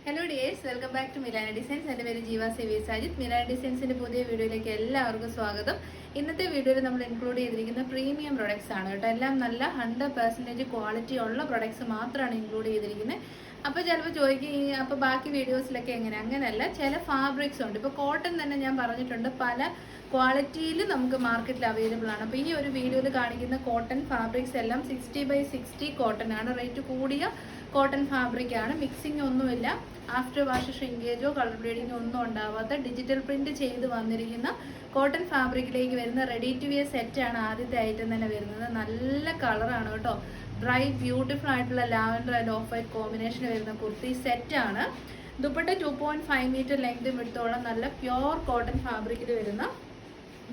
Hello dears, welcome back to Milana designs. എൻ്റെ പേര് ജീവ സേവി സാജിത്ത്. മിലാന ഡിസൈൻസിൻ്റെ പുതിയ വീഡിയോയിലേക്ക് എല്ലാവർക്കും സ്വാഗതം. ഇന്നത്തെ വീഡിയോയിൽ നമ്മൾ ഇൻക്ലൂഡ് ചെയ്തിരിക്കുന്ന പ്രീമിയം പ്രൊഡക്ട്സ് ആണ് കേട്ടോ. എല്ലാം നല്ല 100% ക്വാളിറ്റി ഉള്ള പ്രൊഡക്ട്സ് മാത്രമാണ് ഇൻക്ലൂഡ് ചെയ്തിരിക്കുന്നത്. അപ്പോൾ ചിലപ്പോൾ ചോദിക്കും, അപ്പോൾ ബാക്കി വീഡിയോസിലൊക്കെ അങ്ങനെയല്ല. ചില ഫാബ്രിക്സ് ഉണ്ട്. ഇപ്പോൾ കോട്ടൺ തന്നെ ഞാൻ പറഞ്ഞിട്ടുണ്ട്, പല ക്വാളിറ്റിയിൽ നമുക്ക് മാർക്കറ്റിൽ അവൈലബിൾ ആണ്. അപ്പോൾ ഈ ഒരു വീഡിയോയിൽ കാണിക്കുന്ന കോട്ടൺ ഫാബ്രിക്സ് എല്ലാം 60/60 കോട്ടൺ ആണ്. റേറ്റ് കൂടിയ കോട്ടൺ ഫാബ്രിക് ആണ്. മിക്സിംഗ് ഒന്നുമില്ല. ആഫ്റ്റർ വാഷ് ഷ്രിങ്കേജോ കളർ ബ്ലീഡിങ്ങോ ഒന്നും ഉണ്ടാവാത്ത ഡിജിറ്റൽ പ്രിന്റ് ചെയ്ത് വന്നിരിക്കുന്ന കോട്ടൺ ഫാബ്രിക്കിലേക്ക് വരുന്ന റെഡി ടു വിയർ സെറ്റ് ആണ് ആദ്യത്തെ ഐറ്റം തന്നെ വരുന്നത്. നല്ല കളറാണ് കേട്ടോ. ബ്രൈറ്റ് ബ്യൂട്ടിഫുൾ ആയിട്ടുള്ള lavender and of white combination വരുന്ന കുർത്തി സെറ്റ് ആണ്. ദുപ്പട്ട 2.5 മീറ്റർ ലെങ്ത് വിടുത്തോളം നല്ല പ്യോർ കോട്ടൺ ഫാബ്രിക്കിൽ വരുന്ന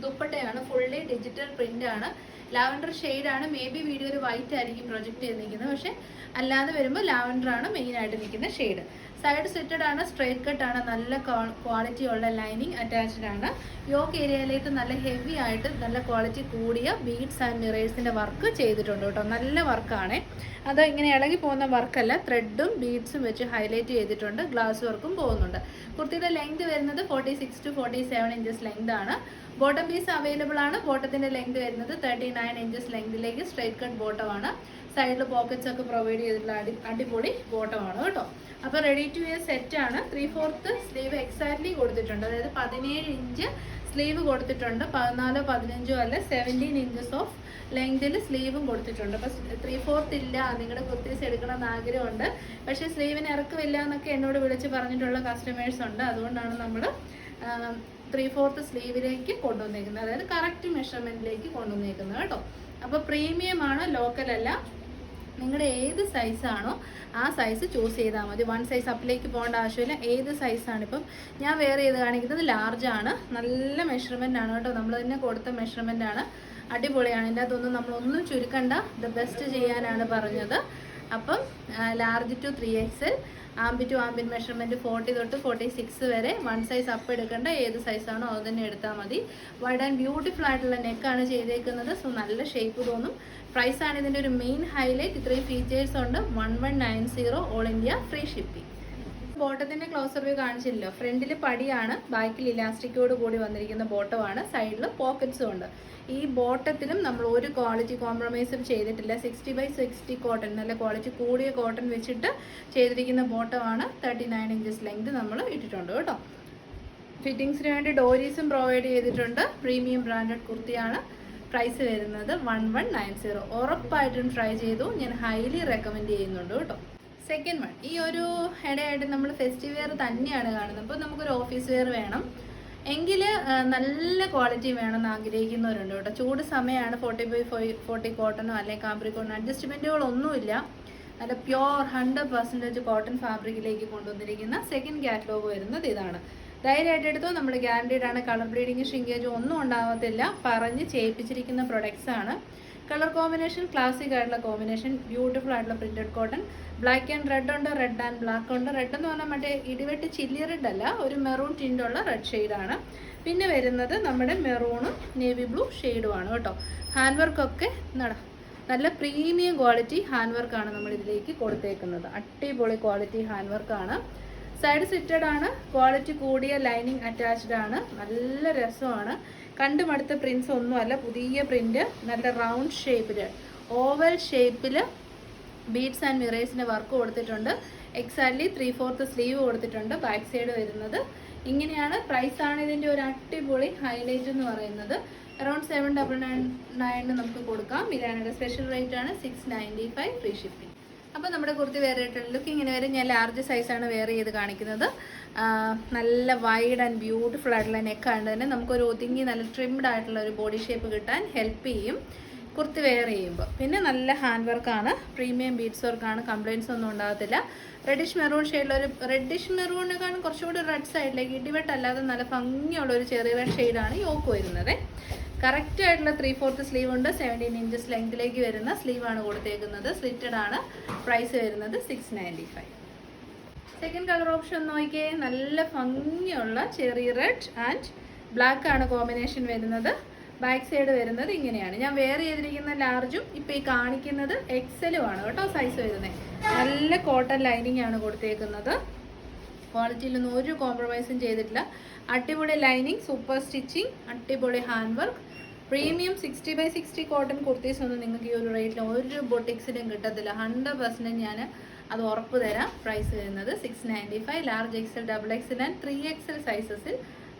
ദുപ്പട്ടയാണ്. ഫുള്ളി ഡിജിറ്റൽ പ്രിന്റ് ആണ്. ലാവൻഡർ ഷെയ്ഡാണ്. മേ ബി വീഡിയോയിൽ വൈറ്റ് ആയിരിക്കും പ്രൊജക്ട് ചെയ്ത് നിൽക്കുന്നത്, പക്ഷെ അല്ലാതെ വരുമ്പോൾ ലാവൻഡർ ആണ് മെയിൻ ആയിട്ട് നിൽക്കുന്ന ഷെയ്ഡ്. സൈഡ് സ്ലിറ്റഡ് ആണ്, സ്ട്രേറ്റ് കട്ട് ആണ്, നല്ല ക്വാളിറ്റി ഉള്ള ലൈനിങ് അറ്റാച്ച്ഡ് ആണ്. യോക്ക് ഏരിയയിലേക്ക് നല്ല ഹെവി ആയിട്ട് നല്ല ക്വാളിറ്റി കൂടിയ ബീഡ്സ് ആൻഡ് മിറേഴ്സിന്റെ വർക്ക് ചെയ്തിട്ടുണ്ട് കേട്ടോ. നല്ല വർക്കാണ്. അത് ഇങ്ങനെ ഇളകി പോകുന്ന വർക്കല്ല, ത്രെഡും ബീഡ്സും വെച്ച് ഹൈലൈറ്റ് ചെയ്തിട്ടുണ്ട്. ഗ്ലാസ് വർക്കും പോകുന്നുണ്ട്. കുർത്തിയുടെ ലെങ്ത് വരുന്നത് 46 to 47 ഇഞ്ചസ് ലെങ്ത് ആണ്. ബോട്ടം പീസ് അവൈലബിൾ ആണ്. ബോട്ടത്തിന്റെ ലെങ്ത് വരുന്നത് 39 ഇഞ്ചസ് ലെങ്തിലേക്ക് സ്ട്രൈറ്റ് കട്ട് ബോട്ടം ആണ്. സൈഡിൽ പോക്കറ്റ്സ് ഒക്കെ പ്രൊവൈഡ് ചെയ്തിട്ടുള്ള അടിപൊളി ബോട്ടം ആണ് കേട്ടോ. അപ്പോൾ റെഡി ടു വിയർ സെറ്റ് ആണ്. 3/4 സ്ലീവ് എക്സാക്ട്ലി കൊടുത്തിട്ടുണ്ട്. അതായത് 17 ഇഞ്ച് സ്ലീവ് കൊടുത്തിട്ടുണ്ട്. 14 15 അല്ല, 17 ഇഞ്ചസ് ഓഫ് ലെങ്തിൽ സ്ലീവും കൊടുത്തിട്ടുണ്ട്. അപ്പോൾ 3/4 ഇല്ല, നിങ്ങളുടെ കുർത്തീസ് എടുക്കണമെന്ന് ആഗ്രഹമുണ്ട്, പക്ഷേ സ്ലീവിന് ഇറക്കമില്ല എന്നൊക്കെ എന്നോട് വിളിച്ച് പറഞ്ഞിട്ടുള്ള കസ്റ്റമേഴ്സ് ഉണ്ട്. അതുകൊണ്ടാണ് നമ്മൾ 3/4 സ്ലീവിലേക്ക് കൊണ്ടുവന്നേക്കുന്നത്, അതായത് കറക്റ്റ് മെഷർമെന്റിലേക്ക് കൊണ്ടുവന്നേക്കുന്നത് കേട്ടോ. അപ്പോൾ പ്രീമിയം ആണ്, ലോക്കൽ അല്ല. നിങ്ങളുടെ ഏത് സൈസാണോ ആ സൈസ് ചൂസ് ചെയ്താൽ മതി. 1 സൈസ് അപ്പിലേക്ക് പോകേണ്ട ആവശ്യമില്ല. ഏത് സൈസാണ്. ഇപ്പം ഞാൻ വേറെ ചെയ്ത് കാണിക്കുന്നത് ലാർജ് ആണ്. നല്ല മെഷർമെൻ്റ് ആണ് കേട്ടോ. നമ്മൾ തന്നെ കൊടുത്ത മെഷർമെൻ്റ് ആണ്. അടിപൊളിയാണ്. ഇതിൻ്റെ അകത്തൊന്നും നമ്മളൊന്നും ചുരുക്കണ്ട, ദ ബെസ്റ്റ് ചെയ്യാനാണ് പറഞ്ഞത്. അപ്പം ലാർജ് ടു 3XL, ആംബി ടു ആംബിൻ മെഷർമെൻറ്റ് 40 തൊട്ട് 46 വരെ. 1 സൈസ് അപ്പ് എടുക്കേണ്ട, ഏത് സൈസാണോ അത് തന്നെ എടുത്താൽ മതി. വൈഡ് ആൻഡ് ബ്യൂട്ടിഫുൾ ആയിട്ടുള്ള നെക്കാണ് ചെയ്തേക്കുന്നത്. സോ നല്ല ഷേപ്പ് തോന്നും. പ്രൈസാണ് ഇതിൻ്റെ ഒരു മെയിൻ ഹൈലൈറ്റ്. ഇത്രയും ഫീച്ചേഴ്സ് ഉണ്ട്. 1190 ഓൾ ഇന്ത്യ ഫ്രീ ഷിപ്പിംഗ്. ബോട്ടത്തിൻ്റെ ക്ലോസർ വ്യൂ കാണിച്ചില്ലല്ലോ. ഫ്രണ്ടിൽ പടിയാണ്, ബാക്കിൽ ഇലാസ്റ്റിക്കോട് കൂടി വന്നിരിക്കുന്ന ബോട്ടമാണ്. സൈഡിൽ പോക്കറ്റ്സും ഉണ്ട്. ഈ ബോട്ടത്തിലും നമ്മൾ ഒരു ക്വാളിറ്റി കോംപ്രമൈസും ചെയ്തിട്ടില്ല. 60/60 കോട്ടൺ, നല്ല ക്വാളിറ്റി കൂടിയ കോട്ടൺ വെച്ചിട്ട് ചെയ്തിരിക്കുന്ന ബോട്ടമാണ്. 39 ഇഞ്ചസ് ലെങ്ത് നമ്മൾ ഇട്ടിട്ടുണ്ട് കേട്ടോ. ഫിറ്റിങ്സിന് വേണ്ടി ഡോരീസും പ്രൊവൈഡ് ചെയ്തിട്ടുണ്ട്. പ്രീമിയം ബ്രാൻഡഡ് കുർത്തിയാണ്. പ്രൈസ് വരുന്നത് 1190. ഉറപ്പായിട്ടും ട്രൈ ചെയ്തു. ഞാൻ ഹൈലി റെക്കമെൻഡ് ചെയ്യുന്നുണ്ട് കേട്ടോ. സെക്കൻഡ് വൺ, ഈ ഒരു ഇടയായിട്ട് നമ്മൾ ഫെസ്റ്റിവ് വെയർ തന്നെയാണ് കാണുന്നത്. അപ്പോൾ നമുക്കൊരു ഓഫീസ് വെയർ വേണം എങ്കിൽ നല്ല ക്വാളിറ്റി വേണമെന്ന് ആഗ്രഹിക്കുന്നവരുണ്ട് കേട്ടോ. ചൂട് സമയമാണ്. 40/40 കോട്ടണോ അല്ലെങ്കിൽ കാപ്രിക്കോണോ അഡ്ജസ്റ്റ്മെൻറ്റുകളൊന്നുമില്ല. നല്ല പ്യോർ 100% കോട്ടൺ ഫാബ്രിക്കിലേക്ക് കൊണ്ടുവന്നിരിക്കുന്ന സെക്കൻഡ് കാറ്റലോഗ് വരുന്നത് ഇതാണ്. ധൈര്യമായിട്ട് എടുത്തോ. നമ്മൾ ഗ്യാരണ്ടീഡ് ആണ്. കളർ ബ്ലീഡിങ് ഷ്രിങ്കേജ് ഒന്നും ഉണ്ടാവത്തില്ല. പറഞ്ഞ് ചെയ്യിപ്പിച്ചിരിക്കുന്ന പ്രൊഡക്ട്സ് ആണ്. കളർ കോമ്പിനേഷൻ ക്ലാസിക് ആയിട്ടുള്ള കോമ്പിനേഷൻ, ബ്യൂട്ടിഫുൾ ആയിട്ടുള്ള printed cotton. Black and red ഉണ്ട്, റെഡ് ആൻഡ് ബ്ലാക്ക് ഉണ്ട്. റെഡ് എന്ന് പറഞ്ഞാൽ മറ്റേ ഇടിവെട്ട് ചില്ലി റെഡ് അല്ല, ഒരു മെറൂൺ ടിൻ്റുള്ള റെഡ് ഷെയ്ഡാണ്. പിന്നെ വരുന്നത് നമ്മുടെ മെറൂണും നേവി ബ്ലൂ ഷെയ്ഡുമാണ് കേട്ടോ. ഹാൻഡ് വർക്കൊക്കെ നല്ല പ്രീമിയം ക്വാളിറ്റി ഹാൻഡ് വർക്കാണ് നമ്മൾ ഇതിലേക്ക് കൊടുത്തേക്കുന്നത്. അടിപൊളി ക്വാളിറ്റി ഹാൻഡ് വർക്കാണ്. സൈഡ് സിറ്റഡ് ആണ്. ക്വാളിറ്റി കൂടിയ ലൈനിങ് അറ്റാച്ച്ഡ് ആണ്. നല്ല രസമാണ്. കണ്ടുമടുത്ത പ്രിൻസ് ഒന്നുമല്ല, പുതിയ പ്രിന്റ്. നല്ല റൗണ്ട് ഷേപ്പിൽ, ഓവൽ ഷേപ്പിൽ ബീഡ്സ് ആൻഡ് മിറേഴ്സിന്റെ വർക്ക് കൊടുത്തിട്ടുണ്ട്. എക്സാക്ട്ലി 3/4 സ്ലീവ് കൊടുത്തിട്ടുണ്ട്. ബാക്ക് സൈഡ് വരുന്നത് ഇങ്ങനെയാണ്. പ്രൈസാണ് ഇതിൻ്റെ ഒരു അടിപൊളി ഹൈലൈറ്റ് എന്ന് പറയുന്നത്. അറൌണ്ട് 799 നമുക്ക് കൊടുക്കാം. മിലാനയുടെ സ്പെഷ്യൽ റേറ്റ് ആണ് 695 ഫ്രീ ഷിപ്പിംഗ്. അപ്പോൾ നമ്മുടെ കുർത്തി വേറെ ആയിട്ടുള്ള ലുക്ക് ഇങ്ങനെ വരും. ഞാൻ ലാർജ് സൈസാണ് വെയർ ചെയ്ത് കാണിക്കുന്നത്. നല്ല വൈഡ് ആൻഡ് ബ്യൂട്ടിഫുൾ ആയിട്ടുള്ള നെക്കാണ്ട് തന്നെ നമുക്കൊരു ഒതുങ്ങി നല്ല ട്രിംഡ് ആയിട്ടുള്ള ഒരു ബോഡി ഷേപ്പ് കിട്ടാൻ ഹെൽപ്പ് ചെയ്യും കുർത്തി വെയർ ചെയ്യുമ്പോൾ. പിന്നെ നല്ല ഹാൻഡ് വർക്കാണ്, പ്രീമിയം ബീഡ്സ് വർക്കാണ്. കംപ്ലയിൻസ് ഒന്നും ഉണ്ടാകത്തില്ല. റെഡിഷ് മെറൂൺ ഷെയ്ഡിലൊരു റെഡിഷ് മെറൂണിനെക്കാളും കുറച്ചുകൂടി റെഡ് സൈഡിലേക്ക് ഇടിവെട്ടല്ലാതെ നല്ല ഭംഗിയുള്ള ഒരു ചെറിയ റെഡ് ഷെയ്ഡാണ് യോക്ക് വരുന്നത്. കറക്റ്റ് ആയിട്ടുള്ള 3/4 സ്ലീവ് ഉണ്ട്. 17 ഇഞ്ചസ് ലെങ്തിലേക്ക് വരുന്ന സ്ലീവാണ് കൊടുത്തേക്കുന്നത്. സ്ലിറ്റഡ് ആണ്. പ്രൈസ് വരുന്നത് 695. സെക്കൻഡ് കളർ ഓപ്ഷൻ നോക്കിയേ. നല്ല ഭംഗിയുള്ള ചെറിയ റെഡ് ആൻഡ് ബ്ലാക്ക് ആണ് കോമ്പിനേഷൻ വരുന്നത്. ബാക്ക് സൈഡ് വരുന്നത് ഇങ്ങനെയാണ്. ഞാൻ വെയർ ചെയ്തിരിക്കുന്ന ലാർജും ഇപ്പോൾ ഈ കാണിക്കുന്നത് എക്സലും ആണ് കേട്ടോ സൈസ് വരുന്നത്. നല്ല കോട്ടൺ ലൈനിങ് ആണ് കൊടുത്തേക്കുന്നത്. ക്വാളിറ്റിയിലൊന്നും ഒരു കോംപ്രമൈസും ചെയ്തിട്ടില്ല. അടിപൊളി ലൈനിങ്, സൂപ്പർ സ്റ്റിച്ചിങ്, അടിപൊളി hand work, premium 60x60 cotton kurtis ഒന്നും നിങ്ങൾക്ക് ഈ ഒരു റേറ്റിൽ ഒരു ബൊട്ടിക്സിലും കിട്ടത്തില്ല. 100% ഞാൻ അത് ഉറപ്പ് തരാം. പ്രൈസ് വരുന്നത് 695. Large XL, XXL and 3XL സൈസസിൽ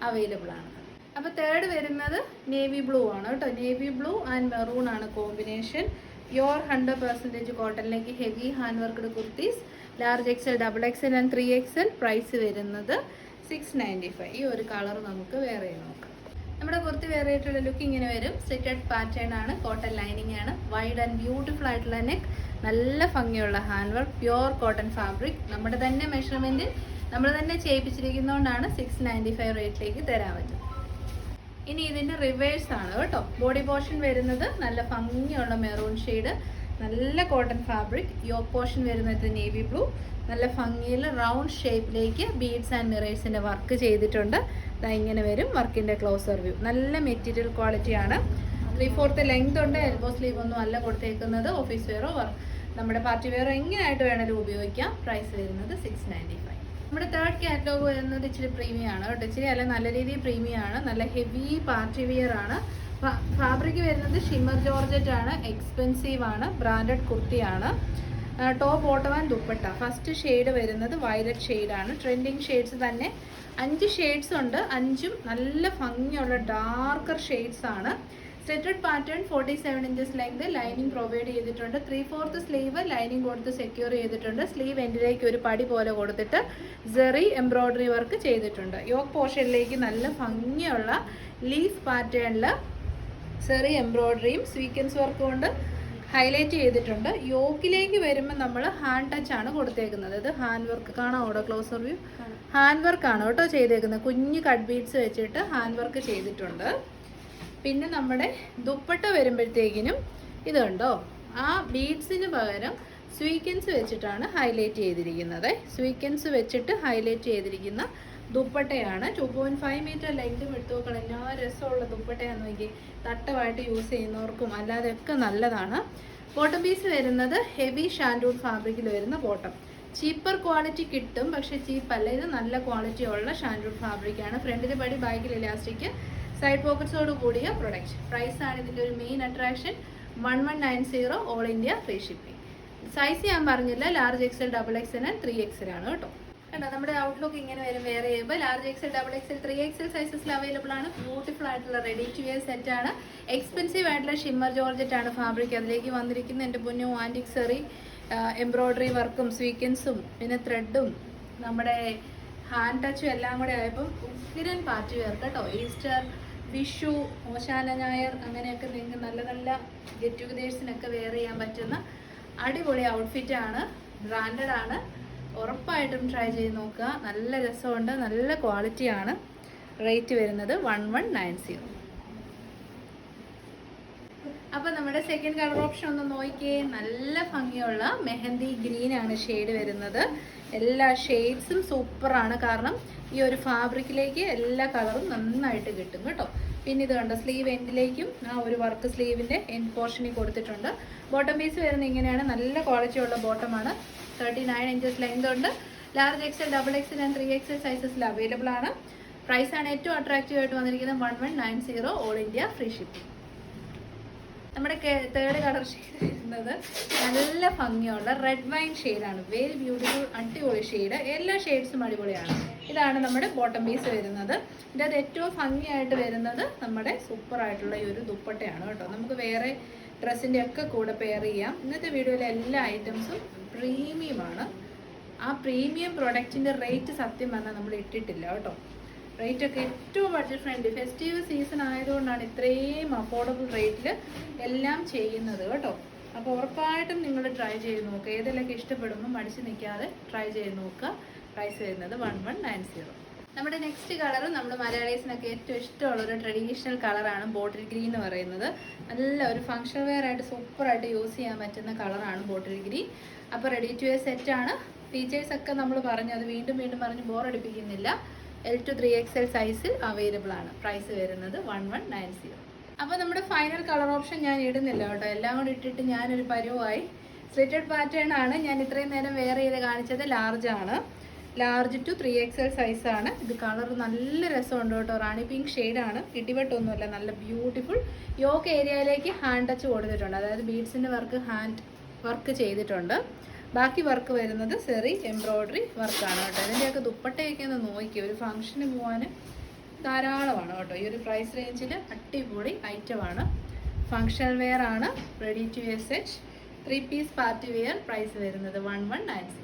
അവൈലബിൾ ആണ്. അപ്പോൾ തേർഡ് വരുന്നത് നേവി ബ്ലൂ ആണ് കേട്ടോ. നേവി ബ്ലൂ ആൻഡ് മെറൂൺ ആണ് കോമ്പിനേഷൻ. പ്യുവർ 100% കോട്ടണിലേക്ക് heavy hand worked kurtis. Large XL, XXL and 3XL. Price വരുന്നത് 695. ഈ ഒരു കളർ നമുക്ക് വേറെ നോക്കാം. നമ്മുടെ കുർത്തി വേറെ ആയിട്ടുള്ള ലുക്ക് ഇങ്ങനെ വരും. സ്റ്റിറ്റഡ് പാറ്റേൺ ആണ്, കോട്ടൺ ലൈനിങ് ആണ്, വൈഡ് ആൻഡ് ബ്യൂട്ടിഫുൾ ആയിട്ടുള്ള നെക്ക്, നല്ല ഭംഗിയുള്ള hand work, pure cotton fabric. നമ്മുടെ തന്നെ മെഷർമെൻറ്റ് നമ്മൾ തന്നെ ചെയ്യിപ്പിച്ചിരിക്കുന്നതുകൊണ്ടാണ് 695 റേറ്റിലേക്ക് തരാൻ പറ്റും. ഇനി ഇതിൻ്റെ റിവേഴ്സ് ആണ് കേട്ടോ. ബോഡി പോർഷൻ വരുന്നത് നല്ല ഭംഗിയുള്ള മെറൂൺ ഷെയ്ഡ്, നല്ല കോട്ടൺ ഫാബ്രിക്. യോക്ക് പോർഷൻ വരുന്നത് നേവി ബ്ലൂ, നല്ല ഭംഗിയിൽ റൗണ്ട് ഷേപ്പിലേക്ക് ബീഡ്സ് ആൻഡ് മിറേഴ്സിൻ്റെ വർക്ക് ചെയ്തിട്ടുണ്ട്. ഇങ്ങനെ വരും വർക്കിൻ്റെ ക്ലോസർ വ്യൂ. നല്ല മെറ്റീരിയൽ ക്വാളിറ്റിയാണ്. 3/4 ലെങ്ത് ഉണ്ട്. എൽബോ സ്ലീവ് ഒന്നും അല്ല കൊടുത്തേക്കുന്നത്. ഓഫീസ് വെയറോ നമ്മുടെ പാർട്ടി വെയറോ എങ്ങനെയായിട്ട് വേണമെങ്കിലും ഉപയോഗിക്കാം. പ്രൈസ് വരുന്നത് 695. നമ്മുടെ തേർഡ് കാറ്റലോഗ് വരുന്നത് ഇച്ചിരി പ്രീമിയം ആണ് കേട്ടോ. ഇച്ചിരി അല്ല, നല്ല രീതിയിൽ പ്രീമിയം ആണ്. നല്ല ഹെവി പാർട്ടി വെയർ ആണ്. ഫാബ്രിക് വരുന്നത് ഷിമ്മർ ജോർജറ്റ് ആണ്, എക്സ്പെൻസീവ് ആണ്, ബ്രാൻഡഡ് കുർത്തിയാണ്. Top, bottom and dupatta. First shade വരുന്നത് വയലറ്റ് ഷെയ്ഡാണ്. ട്രെൻഡിങ് ഷെയ്ഡ്സ് തന്നെ 5 ഷെയ്ഡ്സ് ഉണ്ട്. 5ഉം നല്ല ഭംഗിയുള്ള ഡാർക്കർ ഷെയ്ഡ്സ് ആണ്. Stitched pattern, 47 inches length, lining provide ചെയ്തിട്ടുണ്ട്. 3/4 സ്ലീവ് ലൈനിങ് കൊടുത്ത് സെക്യൂർ ചെയ്തിട്ടുണ്ട്. സ്ലീവ് എൻഡിലേക്ക് ഒരു പടി പോലെ കൊടുത്തിട്ട് സെറി എംബ്രോയ്ഡറി വർക്ക് ചെയ്തിട്ടുണ്ട്. യോക്ക് പോർഷനിലേക്ക് നല്ല ഭംഗിയുള്ള ലീഫ് പാറ്റേണിൽ സെറി എംബ്രോയ്ഡറിയും സ്വീക്വൻസ് വർക്കും കൊണ്ട് ഹൈലൈറ്റ് ചെയ്തിട്ടുണ്ട്. യോക്കിലേക്ക് വരുമ്പോൾ നമ്മൾ ഹാൻഡ് ടച്ച് ആണ് കൊടുത്തേക്കുന്നത്. ഇത് ഹാൻഡ് വർക്ക് കാണാം അവിടെ, ക്ലോസർ വ്യൂ. ഹാൻഡ് വർക്കാണ് കേട്ടോ ചെയ്തേക്കുന്നത്. കുഞ്ഞ് കട്ട് ബീഡ്സ് വെച്ചിട്ട് ഹാൻഡ് വർക്ക് ചെയ്തിട്ടുണ്ട്. പിന്നെ നമ്മുടെ ദുപ്പട്ട വരുമ്പോഴത്തേക്കിനും ഇത് കണ്ടോ, ആ ബീഡ്സിന് പകരം സ്വീക്വൻസ് വെച്ചിട്ടാണ് ഹൈലൈറ്റ് ചെയ്തിരിക്കുന്നത്. സ്വീക്വൻസ് വെച്ചിട്ട് ഹൈലൈറ്റ് ചെയ്തിരിക്കുന്ന ദുപ്പട്ടയാണ്. 2.5 മീറ്റർ ലെങ്തും എടുത്തുനോക്കണം. എല്ലാ രസമുള്ള ദുപ്പട്ടയാന്ന് നോക്കി. തട്ടമായിട്ട് യൂസ് ചെയ്യുന്നവർക്കും അല്ലാതെയൊക്കെ നല്ലതാണ്. ബോട്ടം പീസ് വരുന്നത് ഹെവി ഷാൻഡൂൺ ഫാബ്രിക്കിൽ വരുന്ന ബോട്ടം. ചീപ്പർ ക്വാളിറ്റി കിട്ടും, പക്ഷേ ചീപ്പല്ല. ഇത് നല്ല ക്വാളിറ്റി ഉള്ള ഷാൻഡൂൺ ഫാബ്രിക്കാണ്. ഫ്രണ്ടിൽ പടി, ബാക്കിൽ ഇലാസ്റ്റിക്, സൈഡ് പോക്കറ്റ്സോട് കൂടിയ പ്രൊഡക്ഷൻ. പ്രൈസാണ് ഇതിൻ്റെ ഒരു main attraction. 1190, all India free shipping. Size ഞാൻ പറഞ്ഞില്ല, large XL, XXL and 3XL ആണ് കേട്ടോ. കണ്ടോ, നമ്മുടെ ഔട്ട്ലുക്ക് ഇങ്ങനെ വരും. വേറെ ചെയ്യുമ്പോൾ ലാർജ് XL, XXL, 3XL സൈസസിൽ അവൈലബിൾ ആണ്. ബ്യൂട്ടിഫുൾ ആയിട്ടുള്ള റെഡി ടു വെയർ സെറ്റാണ്. എക്സ്പെൻസീവ് ആയിട്ടുള്ള ഷിമ്മർ ജോർജറ്റ് ആണ് ഫാബ്രിക്. അതിലേക്ക് വന്നിരിക്കുന്ന എൻ്റെ പൊന്നു ആൻറ്റിക് സെറി എംബ്രോയ്ഡറി വർക്കും സ്വീക്വൻസും പിന്നെ ത്രെഡും നമ്മുടെ ഹാൻഡ് ടച്ചും എല്ലാം കൂടെ ആയപ്പോൾ ഉഗ്രൻ പാർട്ടി വെയർ കേട്ടോ. ഈസ്റ്റർ, വിഷു, ഓശാന ഞായർ അങ്ങനെയൊക്കെ നിങ്ങൾക്ക് നല്ല നല്ല ഗെറ്റ് ടുഗദേഴ്സിനൊക്കെ വെയർ ചെയ്യാൻ പറ്റുന്ന അടിപൊളി ഔട്ട്ഫിറ്റാണ്. ബ്രാൻഡഡ് ആണ്. ഉറപ്പായിട്ടും ട്രൈ ചെയ്ത് നോക്കുക. നല്ല രസമുണ്ട്, നല്ല ക്വാളിറ്റിയാണ്. റേറ്റ് വരുന്നത് 1190. അപ്പോൾ നമ്മുടെ സെക്കൻഡ് കളർ ഓപ്ഷൻ ഒന്ന് നോക്കിയേ. നല്ല ഭംഗിയുള്ള മെഹന്തി ഗ്രീൻ ആണ് ഷെയ്ഡ് വരുന്നത്. എല്ലാ ഷെയ്ഡ്സും സൂപ്പറാണ്. കാരണം ഈ ഒരു ഫാബ്രിക്കിലേക്ക് എല്ലാ കളറും നന്നായിട്ട് കിട്ടും കേട്ടോ. പിന്നെ ഇത് കണ്ടോ, സ്ലീവ് എൻഡിലേക്കും ആ ഒരു വർക്ക് സ്ലീവിൻ്റെ എൻഡ് പോർഷനിൽ കൊടുത്തിട്ടുണ്ട്. ബോട്ടം പീസ് വരുന്നത് ഇങ്ങനെയാണ്. നല്ല ക്വാളിറ്റിയുള്ള ബോട്ടമാണ്. 39 ഇഞ്ചസ് ലെങ്ത് ഉണ്ട്. Large XL, XXL and 3XL സൈസസിൽ അവൈലബിൾ ആണ്. പ്രൈസാണ് ഏറ്റവും അട്രാക്റ്റീവ് ആയിട്ട് വന്നിരിക്കുന്നത് 1190, ഓൾ ഇന്ത്യ ഫ്രീ ഷിപ്പിംഗ്. നമ്മുടെ തേർഡ് കളർ ഷെയ്ഡ് വരുന്നത് നല്ല ഭംഗിയുള്ള റെഡ് വൈൻ ഷെയ്ഡാണ്. വെരി ബ്യൂട്ടിഫുൾ, അടിപൊളി ഷെയ്ഡ്. എല്ലാ ഷെയ്ഡ്സും അടിപൊളിയാണ്. ഇതാണ് നമ്മുടെ ബോട്ടം പീസ് വരുന്നത്. ഇതിൻ്റെ അത് ഏറ്റവും ഭംഗിയായിട്ട് വരുന്നത് നമ്മുടെ സൂപ്പറായിട്ടുള്ള ഈ ഒരു ദുപ്പട്ടയാണ് കേട്ടോ. നമുക്ക് വേറെ ഡ്രസ്സിൻ്റെ ഒക്കെ കൂടെ പെയർ ചെയ്യാം. ഇന്നത്തെ വീഡിയോയിലെ എല്ലാ ഐറ്റംസും പ്രീമിയമാണ്. ആ പ്രീമിയം പ്രൊഡക്റ്റിൻ്റെ റേറ്റ് സത്യം പറഞ്ഞാൽ നമ്മൾ ഇട്ടിട്ടില്ല കേട്ടോ. റേറ്റൊക്കെ ഏറ്റവും ബഡ്ജറ്റ് ഫ്രണ്ട്ലി. ഫെസ്റ്റീവ് സീസൺ ആയതുകൊണ്ടാണ് ഇത്രയും അഫോർഡബിൾ റേറ്റിൽ എല്ലാം ചെയ്യുന്നത് കേട്ടോ. അപ്പോൾ ഉറപ്പായിട്ടും നിങ്ങൾ ട്രൈ ചെയ്ത് നോക്കുക. ഏതെല്ലാം ഇഷ്ടപ്പെടുമ്പോൾ മടിച്ച് നിൽക്കാതെ ട്രൈ ചെയ്ത് നോക്കുക. പ്രൈസ് വരുന്നത് 1190. നമ്മുടെ നെക്സ്റ്റ് കളർ നമ്മുടെ മലയാളീസിനൊക്കെ ഏറ്റവും ഇഷ്ടമുള്ളൊരു ട്രഡീഷണൽ കളറാണ് ബോട്ടിൽ ഗ്രീൻ എന്ന് പറയുന്നത്. നല്ല ഒരു ഫങ്ഷൻ വെയർ ആയിട്ട് സൂപ്പറായിട്ട് യൂസ് ചെയ്യാൻ പറ്റുന്ന കളറാണ് ബോട്ടിൽ ഗ്രീൻ. അപ്പോൾ റെഡി ടു വെയർ സെറ്റാണ്. ഫീച്ചേഴ്സൊക്കെ നമ്മൾ പറഞ്ഞു, അത് വീണ്ടും വീണ്ടും പറഞ്ഞ് ബോറടിപ്പിക്കുന്നില്ല. L to 3XL സൈസിൽ അവൈലബിൾ ആണ്. പ്രൈസ് വരുന്നത് 1190. അപ്പോൾ നമ്മുടെ ഫൈനൽ കളർ ഓപ്ഷൻ ഞാൻ ഇടുന്നില്ല കേട്ടോ. എല്ലാം കൂടി ഇട്ടിട്ട് ഞാനൊരു പരുവായി. സ്ലിറ്റഡ് പാറ്റേൺ ആണ് ഞാൻ ഇത്രയും നേരം വെയർ ചെയ്ത് കാണിച്ചത്. ലാർജ് ആണ്. ലാർജ് ടു 3XL സൈസാണ്. ഇത് കളർ നല്ല രസമുണ്ട് കേട്ടോ. റാണി പിങ്ക് ഷെയ്ഡാണ്, ഇടിവെട്ടൊന്നുമല്ല, നല്ല ബ്യൂട്ടിഫുൾ. യോക്ക് ഏരിയയിലേക്ക് ഹാൻഡ് ടച്ച് കൊടുത്തിട്ടുണ്ട്, അതായത് ബീഡ്സിൻ്റെ വർക്ക് ഹാൻഡ് വർക്ക് ചെയ്തിട്ടുണ്ട്. ബാക്കി വർക്ക് വരുന്നത് സെറി എംബ്രോയ്ഡറി വർക്കാണ് കേട്ടോ. ഇതിൻ്റെയൊക്കെ ദുപ്പട്ടയൊക്കെ ഒന്ന് നോക്കി, ഒരു ഫംഗ്ഷന് പോകാൻ ധാരാളമാണ് കേട്ടോ. ഈ ഒരു പ്രൈസ് റേഞ്ചിൽ അടിപൊളി ഐറ്റമാണ്. ഫങ്ഷണൽ വെയർ ആണ്, ready to usage 3 piece party wear. Price വരുന്നത് 1190.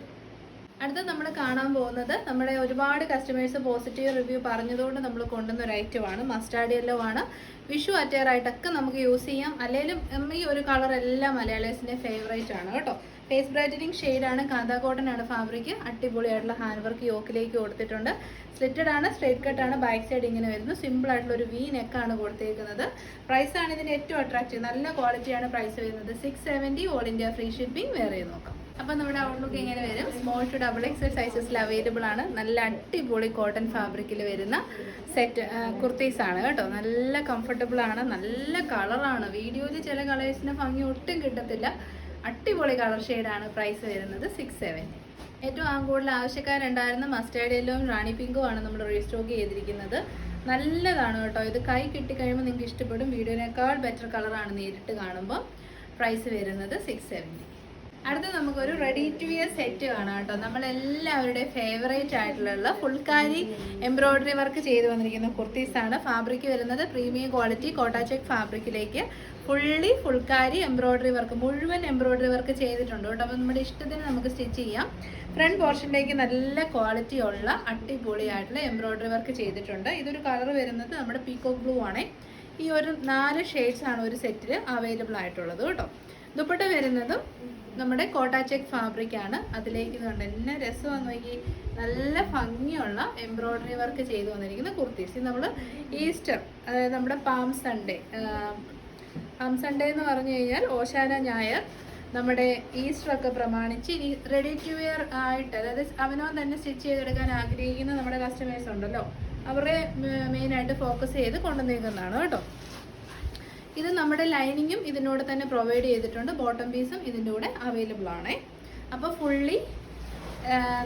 അടുത്ത നമ്മൾ കാണാൻ പോകുന്നത് നമ്മുടെ ഒരുപാട് കസ്റ്റമേഴ്സ് പോസിറ്റീവ് റിവ്യൂ പറഞ്ഞതുകൊണ്ട് നമ്മൾ കൊണ്ടുവന്ന ഒരു ഐറ്റമാണ്. മസ്റ്റാർഡ് യെല്ലോ ആണ്. വിഷു അറ്റയറായിട്ടൊക്കെ നമുക്ക് യൂസ് ചെയ്യാം. അല്ലെങ്കിലും ഈ ഒരു കളർ എല്ലാം മലയാളീസിൻ്റെ ഫേവറേറ്റ് ആണ് കേട്ടോ. ഫേസ് ബ്രൈറ്റനിങ് ഷെയ്ഡാണ്, കാന്ത കോട്ടൺ ആണ് ഫാബ്രിക്. അടിപൊളിയായിട്ടുള്ള ഹാൻഡ് വർക്ക് യോക്കിലേക്ക് കൊടുത്തിട്ടുണ്ട്. സ്ലിറ്റഡ് ആണ്, സ്ട്രേറ്റ് കട്ടാണ്, ബാക്ക് സൈഡ് ഇങ്ങനെ വരുന്നു. സിമ്പിൾ ആയിട്ടുള്ള ഒരു വി നെക്കാണ് കൊടുത്തേക്കുന്നത്. പ്രൈസാണ് ഇതിൻ്റെ ഏറ്റവും അട്രാക്റ്റീവ്, നല്ല ക്വാളിറ്റിയാണ്. പ്രൈസ് വരുന്നത് 670. All India free shipping. വേറെ നോക്കാം. അപ്പം നമ്മുടെ ഔട്ട്ലുക്ക് എങ്ങനെ വരും? സ്മോൾ ടു XXL സൈസസിൽ അവൈലബിൾ ആണ്. നല്ല അടിപൊളി കോട്ടൺ ഫാബ്രിക്കിൽ വരുന്ന സെറ്റ് കുർത്തീസ് ആണ് കേട്ടോ. നല്ല കംഫർട്ടബിൾ ആണ്, നല്ല കളറാണ്. വീഡിയോയിൽ ചില കളേഴ്സിന് ഭംഗി ഒട്ടും കിട്ടത്തില്ല. അടിപൊളി കളർ ഷെയ്ഡാണ്. പ്രൈസ് വരുന്നത് 670. ഏറ്റവും കൂടുതൽ ആവശ്യക്കാരുണ്ടായിരുന്ന മസ്റ്റാർഡ് യെല്ലോയും റാണി പിങ്കും ആണ് നമ്മൾ റീസ്റ്റോക്ക് ചെയ്തിരിക്കുന്നത്. നല്ലതാണ് കേട്ടോ. ഇത് കൈ കിട്ടിക്കഴിയുമ്പോൾ നിങ്ങൾക്ക് ഇഷ്ടപ്പെടും. വീഡിയോനേക്കാൾ ബെറ്റർ കളറാണ് നേരിട്ട് കാണുമ്പോൾ. പ്രൈസ് വരുന്നത് 670. അടുത്ത നമുക്കൊരു റെഡി ടു വിയർ സെറ്റ് കാണാം കേട്ടോ. നമ്മളെല്ലാവരുടെയും ഫേവറേറ്റ് ആയിട്ടുള്ള ഫുൾക്കാരി എംബ്രോയ്ഡറി വർക്ക് ചെയ്ത് വന്നിരിക്കുന്ന കുർത്തീസാണ്. ഫാബ്രിക് വരുന്നത് പ്രീമിയം ക്വാളിറ്റി കോട്ട ചെക്ക് ഫാബ്രിക്കിലേക്ക് ഫുള്ളി ഫുൾക്കാരി എംബ്രോയ്ഡറി വർക്ക്, മുഴുവൻ എംബ്രോയ്ഡറി വർക്ക് ചെയ്തിട്ടുണ്ട് കേട്ടോ. അപ്പോൾ നമ്മുടെ ഇഷ്ടത്തിന് നമുക്ക് സ്റ്റിച്ച് ചെയ്യാം. ഫ്രണ്ട് പോർഷനിലേക്ക് നല്ല ക്വാളിറ്റി ഉള്ള അടിപൊളിയായിട്ടുള്ള എംബ്രോയ്ഡറി വർക്ക് ചെയ്തിട്ടുണ്ട്. ഇതൊരു കളർ വരുന്നത് നമ്മുടെ പീകോക്ക് ബ്ലൂ ആണ്. ഈ ഒരു 4 ഷെയ്ഡ്സ് ആണ് ഒരു സെറ്റിൽ അവൈലബിൾ ആയിട്ടുള്ളത് കേട്ടോ. ദുപ്പട്ട വരുന്നതും നമ്മുടെ കോട്ട ചെക്ക് ഫാബ്രിക് ആണ്. അതിലേക്ക് ഇതുണ്ട്, എന്നെ രസമാണെന്ന് നോക്കി. നല്ല ഭംഗിയുള്ള എംബ്രോയ്ഡറി വർക്ക് ചെയ്ത് വന്നിരിക്കുന്ന കുർത്തീസ്. നമ്മൾ ഈസ്റ്റർ, അതായത് നമ്മുടെ പാം സൺഡേ എന്ന് പറഞ്ഞു കഴിഞ്ഞാൽ ഓശാന ഞായർ, നമ്മുടെ ഈസ്റ്റർ ഒക്കെ പ്രമാണിച്ച് ഇനി റെഡി ടു വെയർ ആയിട്ട്, അതായത് അവനവൻ തന്നെ സ്റ്റിച്ച് ചെയ്തെടുക്കാൻ ആഗ്രഹിക്കുന്ന നമ്മുടെ കസ്റ്റമേഴ്സ് ഉണ്ടല്ലോ, അവരെ മെയിനായിട്ട് ഫോക്കസ് ചെയ്ത് കൊണ്ടുവന്നേക്കുന്നതാണ് കേട്ടോ. ഇത് നമ്മുടെ ലൈനിങ്ങും ഇതിനോട് തന്നെ പ്രൊവൈഡ് ചെയ്തിട്ടുണ്ട്. ബോട്ടം പീസും ഇതിൻ്റെ കൂടെ അവൈലബിൾ ആണ്. അപ്പോൾ ഫുള്ളി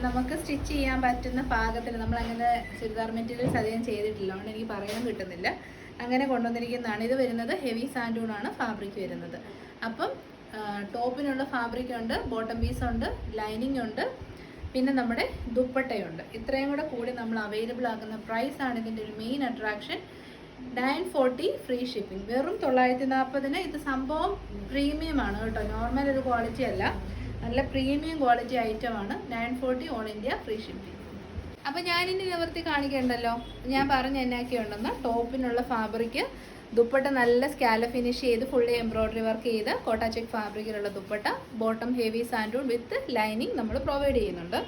നമുക്ക് സ്റ്റിച്ച് ചെയ്യാൻ പറ്റുന്ന പാകത്തിൽ, നമ്മളങ്ങനെ ചുരിദാർ മെറ്റീരിയൽസ് അധികം ചെയ്തിട്ടില്ല, അതുകൊണ്ട് എനിക്ക് പറയാൻ കിട്ടുന്നില്ല. അങ്ങനെ കൊണ്ടുവന്നിരിക്കുന്നതാണ്. ഇത് വരുന്നത് ഹെവി സാൻഡൂണാണ് ഫാബ്രിക് വരുന്നത്. അപ്പം ടോപ്പിനുള്ള ഫാബ്രിക് ഉണ്ട്, ബോട്ടം പീസുണ്ട്, ലൈനിങ് ഉണ്ട്, പിന്നെ നമ്മുടെ ദുപ്പട്ടയുണ്ട്. ഇത്രയും കൂടി നമ്മൾ അവൈലബിൾ ആക്കുന്ന പ്രൈസാണ് ഇതിൻ്റെ ഒരു മെയിൻ അട്രാക്ഷൻ. 940 free shipping. വെറും 940. ഇത് സംഭവം പ്രീമിയം ആണ് കേട്ടോ, നോർമൽ ഒരു ക്വാളിറ്റി അല്ല, നല്ല പ്രീമിയം ക്വാളിറ്റി ഐറ്റമാണ്. 940 ഓൾ ഇന്ത്യ ഫ്രീ ഷിപ്പിംഗ്. അപ്പം ഞാനിനി നിവർത്തി കാണിക്കേണ്ടല്ലോ, ഞാൻ പറഞ്ഞ എന്നാക്കി ഉണ്ടെന്ന്. ടോപ്പിനുള്ള ഫാബ്രിക്, ദുപ്പട്ട നല്ല സ്കാല ഫിനിഷ് ചെയ്ത് ഫുള്ളി എംബ്രോയ്ഡറി വർക്ക് ചെയ്ത് കോട്ട ചെക്ക് ഫാബ്രിക്കിലുള്ള dupatta, bottom heavy santoon with lining നമ്മൾ പ്രൊവൈഡ് ചെയ്യുന്നുണ്ട്.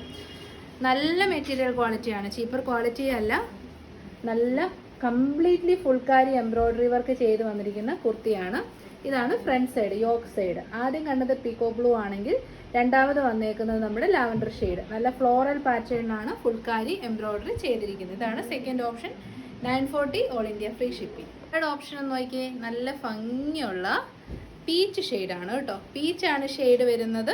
നല്ല മെറ്റീരിയൽ ക്വാളിറ്റിയാണ്, ചീപ്പർ ക്വാളിറ്റി അല്ല. നല്ല കംപ്ലീറ്റ്ലി ഫുൾക്കാരി എംബ്രോയ്ഡറി വർക്ക് ചെയ്ത് വന്നിരിക്കുന്ന കുർത്തിയാണ്. ഇതാണ് ഫ്രണ്ട് സൈഡ്, യോക്ക് സൈഡ്. ആദ്യം കണ്ടത് പീകോ ബ്ലൂ ആണെങ്കിൽ രണ്ടാമത് വന്നേക്കുന്നത് നമ്മുടെ ലാവൻഡർ ഷെയ്ഡ്. നല്ല ഫ്ലോറൽ പാറ്റേണിലാണ് ഫുൾക്കാരി എംബ്രോയ്ഡറി ചെയ്തിരിക്കുന്നത്. ഇതാണ് second option. 940 all India free shipping. Third option എന്ന് നോക്കിയേ, നല്ല ഭംഗിയുള്ള പീച്ച് ഷെയ്ഡാണ് കേട്ടോ. പീച്ചാണ് ഷെയ്ഡ് വരുന്നത്.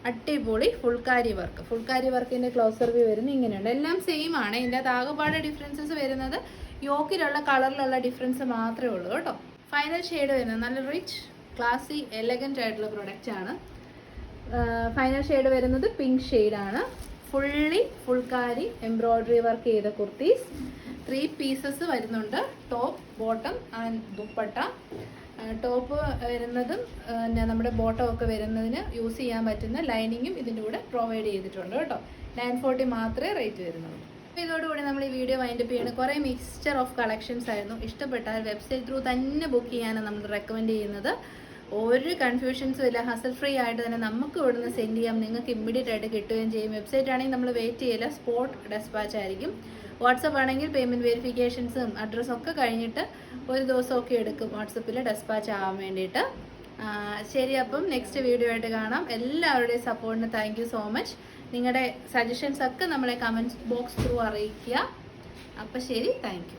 അടിപൊളി ഫുൾക്കാരി വർക്ക്. ഫുൾക്കാരി വർക്കിൻ്റെ ക്ലോസർ വ്യൂ വരുന്നത് ഇങ്ങനെയുണ്ട്. എല്ലാം സെയിം ആണ്. ഇതിൻ്റെ ആകെപ്പാട് ഡിഫറൻസസ് വരുന്നത് യോക്കിലുള്ള കളറിലുള്ള ഡിഫറൻസ് മാത്രമേ ഉള്ളൂ കേട്ടോ. ഫൈനൽ ഷെയ്ഡ് വരുന്നത് നല്ല റിച്ച്, ക്ലാസി, എലഗൻ്റ് ആയിട്ടുള്ള പ്രൊഡക്റ്റ് ആണ്. ഫൈനൽ ഷെയ്ഡ് വരുന്നത് പിങ്ക് ഷെയ്ഡാണ്. ഫുള്ളി ഫുൾക്കാരി എംബ്രോയ്ഡറി വർക്ക് ചെയ്ത കുർത്തീസ്. 3 പീസസ് വരുന്നുണ്ട്, top, bottom and dupatta. Top വരുന്നതും നമ്മുടെ ബോട്ടം ഒക്കെ വരുന്നതിന് യൂസ് ചെയ്യാൻ പറ്റുന്ന ലൈനിങ്ങും ഇതിൻ്റെ കൂടെ പ്രൊവൈഡ് ചെയ്തിട്ടുണ്ട് കേട്ടോ. 940 മാത്രമേ റേറ്റ് വരുന്നുള്ളൂ. അപ്പോൾ ഇതോടുകൂടി നമ്മൾ ഈ വീഡിയോ വൈൻഡപ്പ് ചെയ്യണം. കുറേ മിക്സ്ചർ ഓഫ് കളക്ഷൻസ് ആയിരുന്നു. ഇഷ്ടപ്പെട്ടാൽ വെബ്സൈറ്റ് ത്രൂ തന്നെ ബുക്ക് ചെയ്യാനാണ് നമ്മൾ റെക്കമെൻഡ് ചെയ്യുന്നത്. ഒരു കൺഫ്യൂഷൻസും ഇല്ല, ഹസൽ ഫ്രീ ആയിട്ട് തന്നെ നമുക്ക് ഇവിടുന്ന് സെൻഡ് ചെയ്യാം. നിങ്ങൾക്ക് ഇമ്മീഡിയറ്റ് ആയിട്ട് കിട്ടുകയും ചെയ്യും. വെബ്സൈറ്റ് ആണെങ്കിൽ നമ്മൾ വെയിറ്റ് ചെയ്യില്ല, സ്പോട്ട് ഡെസ്പാച്ച് ആയിരിക്കും. വാട്സപ്പ് ആണെങ്കിൽ പേയ്മെൻറ്റ് വെരിഫിക്കേഷൻസും അഡ്രസ്സും ഒക്കെ കഴിഞ്ഞിട്ട് ഒരു ദിവസമൊക്കെ എടുക്കും വാട്സപ്പിൽ ഡെസ്പാച്ച് ആവാൻ വേണ്ടിയിട്ട്. ശരി, അപ്പം നെക്സ്റ്റ് വീഡിയോ ആയിട്ട് കാണാം. എല്ലാവരുടെയും സപ്പോർട്ടിന് താങ്ക് യു സോ മച്ച്. നിങ്ങളുടെ സജഷൻസ് ഒക്കെ നമ്മളെ കമൻറ്റ് ബോക്സ് ത്രൂ അറിയിക്കുക. അപ്പോൾ ശരി, താങ്ക് യു.